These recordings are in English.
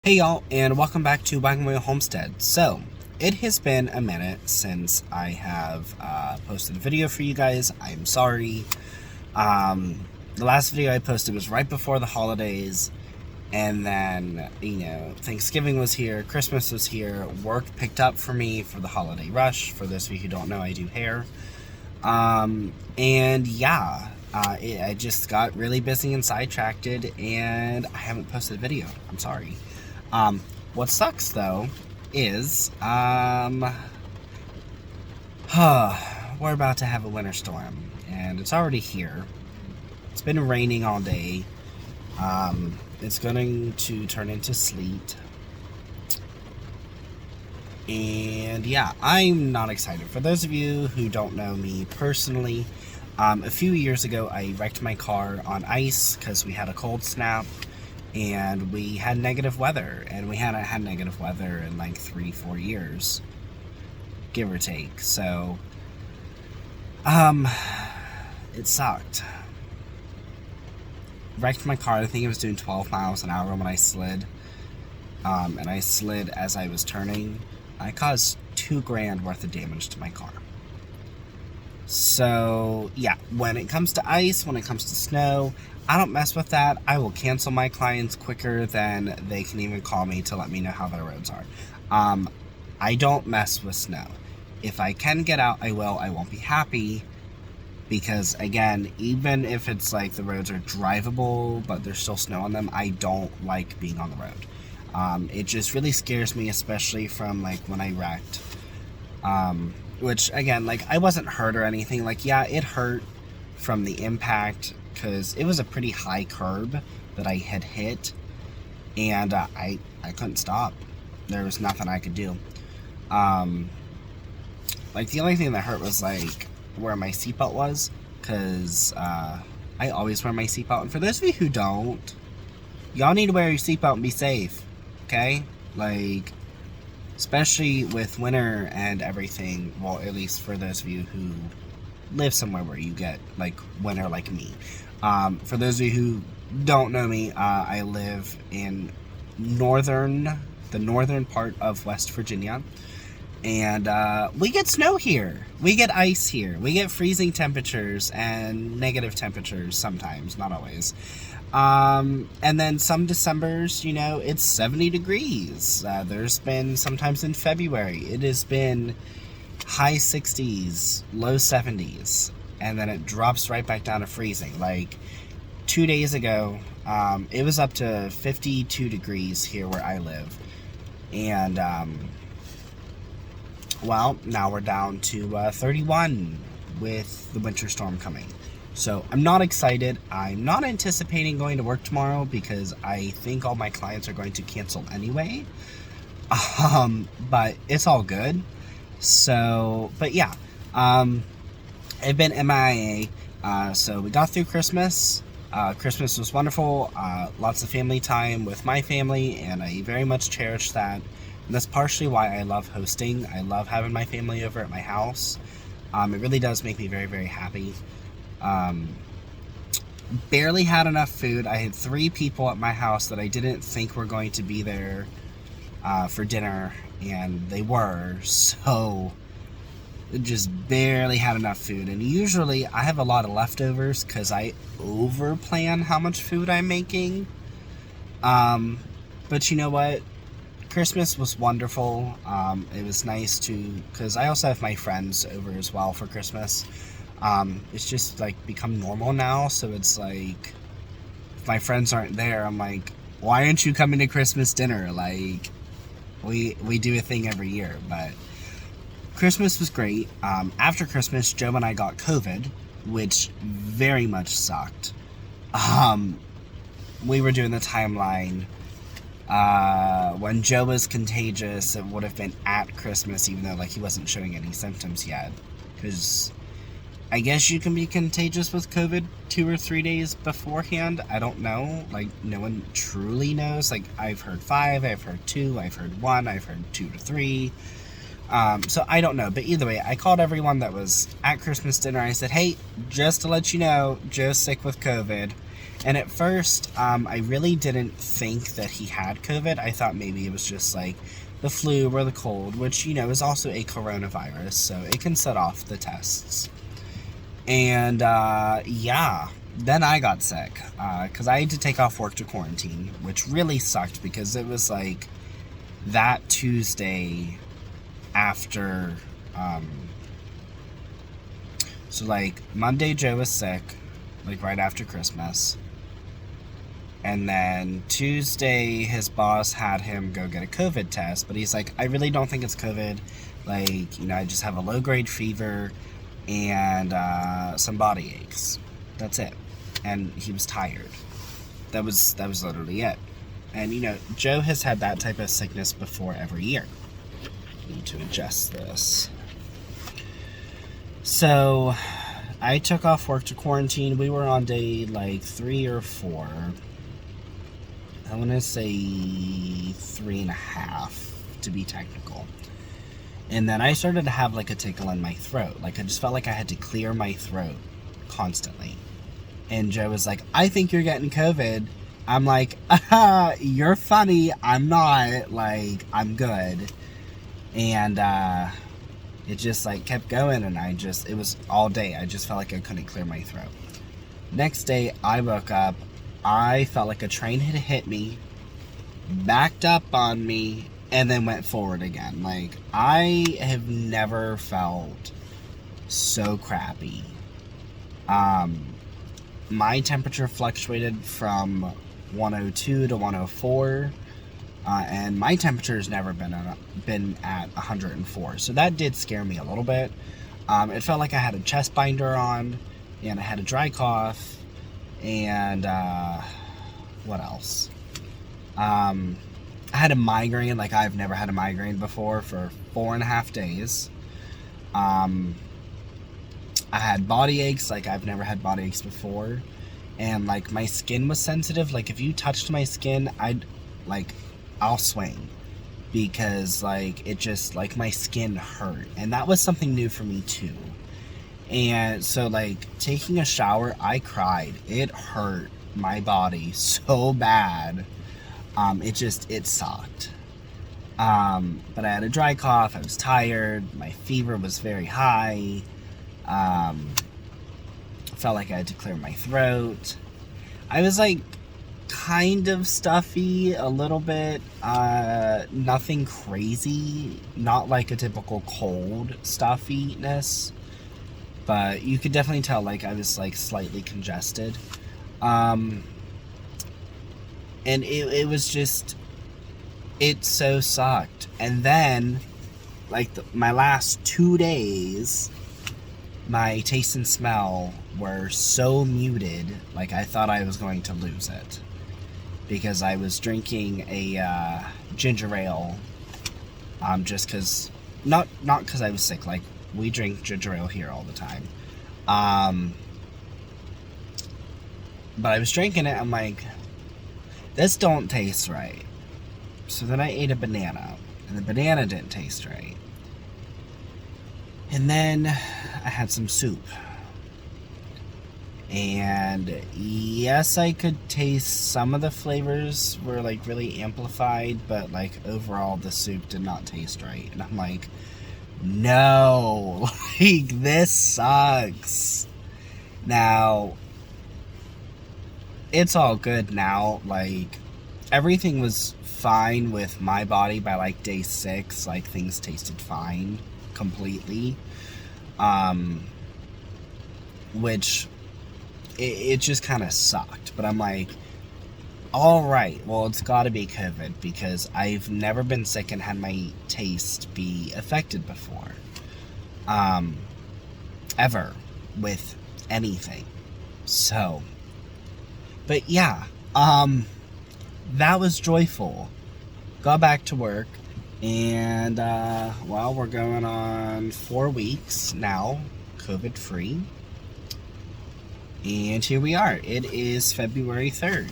Hey y'all, and welcome back to Wagon Homestead. So, it has been a minute since I have posted a video for you guys. I'm sorry. The last video I posted was right before the holidays, and then, Thanksgiving was here, Christmas was here, work picked up for me for the holiday rush. For those of you who don't know, I do hair. I just got really busy and sidetracked, and I haven't posted a video. I'm sorry. What sucks though is, we're about to have a winter storm, and it's already here. It's been raining all day. It's going to turn into sleet. And yeah, I'm not excited. For those of you who don't know me personally, a few years ago I wrecked my car on ice because we had a cold snap. And we had negative weather, and we hadn't had negative weather in like 3-4 years, give or take. So, it sucked. Wrecked my car. I think it was doing 12 miles an hour when I slid. And I slid as I was turning. I caused $2,000 worth of damage to my car. So, yeah, when it comes to ice, when it comes to snow, I don't mess with that. I will cancel my clients quicker than they can even call me to let me know how their roads are. I don't mess with snow. If I can get out, I will. I won't be happy because, again, even if it's like the roads are drivable, but there's still snow on them, I don't like being on the road. It just really scares me, especially from like when I wrecked. Which, again, like, I wasn't hurt or anything. Like, yeah, it hurt from the impact because it was a pretty high curb that I had hit, and I couldn't stop. There was nothing I could do. Like, the only thing that hurt was, like, where my seatbelt was, because I always wear my seatbelt. And for those of you who don't, y'all need to wear your seatbelt and be safe, okay? Like, especially with winter and everything. Well, at least for those of you who live somewhere where you get like winter like me. For those of you who don't know me, I live in the northern part of West Virginia, and we get snow here, we get ice here, we get freezing temperatures and negative temperatures sometimes, not always. And then some Decembers, it's 70 degrees. There's been sometimes in February, it has been high 60s, low 70s, and then it drops right back down to freezing. Like 2 days ago, it was up to 52 degrees here where I live. And, now we're down to 31 with the winter storm coming. So I'm not excited. I'm not anticipating going to work tomorrow because I think all my clients are going to cancel anyway. But it's all good. So, but yeah, I've been MIA. So we got through Christmas. Christmas was wonderful. Lots of family time with my family, and I very much cherish that. And that's partially why I love hosting. I love having my family over at my house. It really does make me very, very happy. Barely had enough food. I had 3 people at my house that I didn't think were going to be there for dinner, and they were, so just barely had enough food. And usually I have a lot of leftovers because I over plan how much food I'm making. But you know what? Christmas was wonderful. It was nice because I also have my friends over as well for Christmas. It's just like become normal now, so it's like if my friends aren't there, I'm like, why aren't you coming to Christmas dinner? Like, we do a thing every year. But Christmas was great. After Christmas, Joe and I got COVID, which very much sucked. We were doing the timeline. When Joe was contagious, it would have been at Christmas, even though like he wasn't showing any symptoms yet, because I guess you can be contagious with COVID 2 or 3 days beforehand. I don't know. Like, no one truly knows. Like, I've heard 5, I've heard 2, I've heard 1, I've heard 2 to 3. So I don't know. But either way, I called everyone that was at Christmas dinner. I said, hey, just to let you know, Joe's sick with COVID. And at first, I really didn't think that he had COVID. I thought maybe it was just like the flu or the cold, which, you know, is also a coronavirus, so it can set off the tests. And, yeah, then I got sick, because I had to take off work to quarantine, which really sucked because it was like that Tuesday after, so like Monday Joe was sick, like right after Christmas. And then Tuesday, his boss had him go get a COVID test, but he's like, I really don't think it's COVID. Like, you know, I just have a low-grade fever and some body aches. That's it. And he was tired. That was literally it. And, you know, Joe has had that type of sickness before every year. I need to adjust this. So, I took off work to quarantine. We were on day, like, 3 or 4. I want to say 3.5 to be technical. And then I started to have like a tickle in my throat. Like I just felt like I had to clear my throat constantly. And Joe was like, I think you're getting COVID. I'm like, you're funny. I'm not. Like, I'm good. And it just like kept going, and it was all day. I just felt like I couldn't clear my throat. Next day, I woke up. I felt like a train had hit me, backed up on me, and then went forward again. Like, I have never felt so crappy. My temperature fluctuated from 102 to 104, and my temperature has never been at 104. So that did scare me a little bit. It felt like I had a chest binder on, and I had a dry cough. And what else? I had a migraine. Like, I've never had a migraine before, for 4.5 days. I had body aches. Like, I've never had body aches before. And like, my skin was sensitive. Like, if you touched my skin, I'll swing, because like, it just, like, my skin hurt. And that was something new for me too. And so, like, taking a shower, I cried. It hurt my body so bad. It sucked. But I had a dry cough. I was tired. My fever was very high. Felt like I had to clear my throat. I was, like, kind of stuffy a little bit. Nothing crazy. Not like a typical cold stuffiness. But you could definitely tell, like, I was, like, slightly congested. And it was just, it so sucked. And then, like, my last 2 days, my taste and smell were so muted, like, I thought I was going to lose it. Because I was drinking a ginger ale, just because, not because I was sick, like, we drink ginger ale here all the time. But I was drinking it, I'm like, this don't taste right. So then I ate a banana, and the banana didn't taste right. And then I had some soup. And yes, I could taste some of the flavors were like really amplified, but like overall the soup did not taste right. And I'm like, no, like, this sucks. Now, it's all good now. Like, everything was fine with my body by like day 6. Like, things tasted fine completely. Which it just kind of sucked. But I'm like, alright, well, it's gotta be COVID, because I've never been sick and had my taste be affected before. Ever. With anything. So. But yeah. That was joyful. Got back to work. And, well, we're going on 4 weeks now. COVID-free. And here we are. It is February 3rd.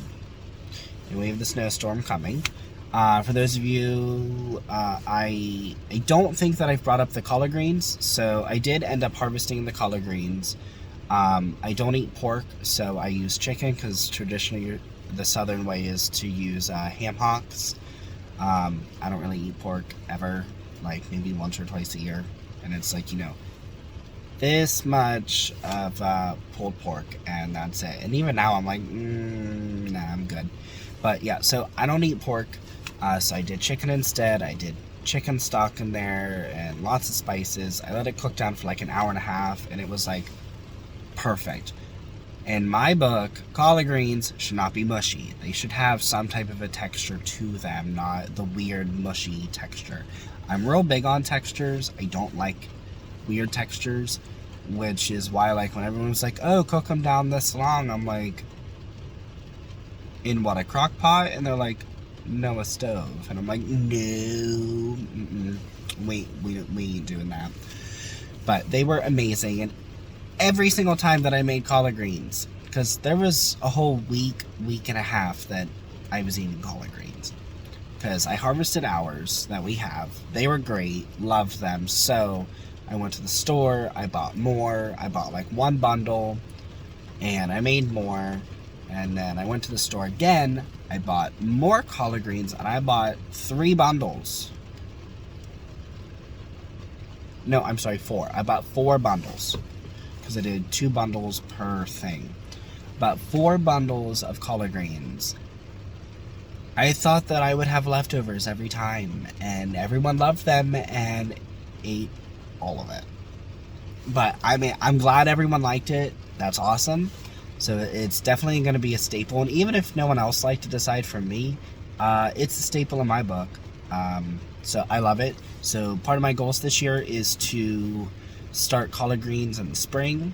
And we have the snowstorm coming. For those of you, I don't think that I've brought up the collard greens. So I did end up harvesting the collard greens. I don't eat pork, so I use chicken because traditionally the southern way is to use ham hocks. I don't really eat pork ever, like maybe once or twice a year, and it's like, this much of pulled pork, and that's it. And even now I'm like, nah, I'm good. But yeah, so I don't eat pork, so I did chicken instead. I did chicken stock in there and lots of spices. I let it cook down for like an hour and a half, and it was like perfect. In my book, collard greens should not be mushy. They should have some type of a texture to them, not the weird mushy texture. I'm real big on textures. I don't like weird textures, which is why, like, when everyone's like, oh, cook them down this long, I'm like, in what, a crock pot? And they're like, no, a stove. And I'm like, no, we ain't doing that. But they were amazing, and every single time that I made collard greens, because there was a whole week and a half that I was eating collard greens, because I harvested ours that we have. They were great, loved them, so I went to the store, I bought more, I bought like one bundle, and I made more, and then I went to the store again, I bought more collard greens, and I bought 3 bundles. No, I'm sorry, 4. I bought 4 bundles, because I did 2 bundles per thing. About 4 bundles of collard greens. I thought that I would have leftovers every time, and everyone loved them and ate all of it. But I mean, I'm glad everyone liked it. That's awesome. So it's definitely going to be a staple, and even if no one else liked it aside from me, it's a staple in my book. So I love it. So part of my goals this year is to start collard greens in the spring,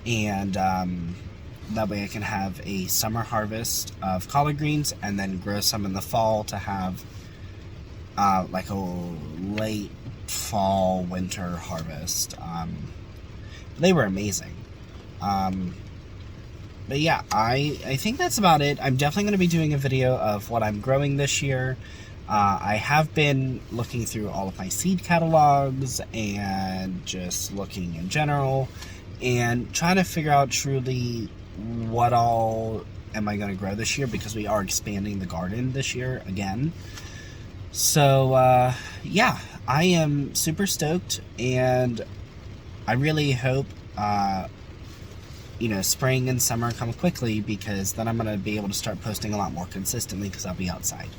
and that way I can have a summer harvest of collard greens and then grow some in the fall to have like a late fall winter harvest. They were amazing. But yeah, I think that's about it. I'm definitely going to be doing a video of what I'm growing this year. I have been looking through all of my seed catalogs and just looking in general and trying to figure out truly what all am I going to grow this year, because we are expanding the garden this year again. So yeah, I am super stoked, and I really hope spring and summer come quickly, because then I'm going to be able to start posting a lot more consistently because I'll be outside.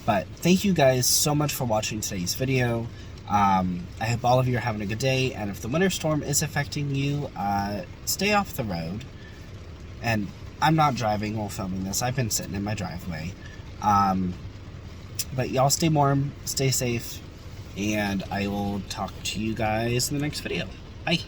But thank you guys so much for watching today's video. I hope all of you are having a good day, and if the winter storm is affecting you, stay off the road. And I'm not driving while filming this. I've been sitting in my driveway. But y'all stay warm, stay safe, and I will talk to you guys in the next video. Bye.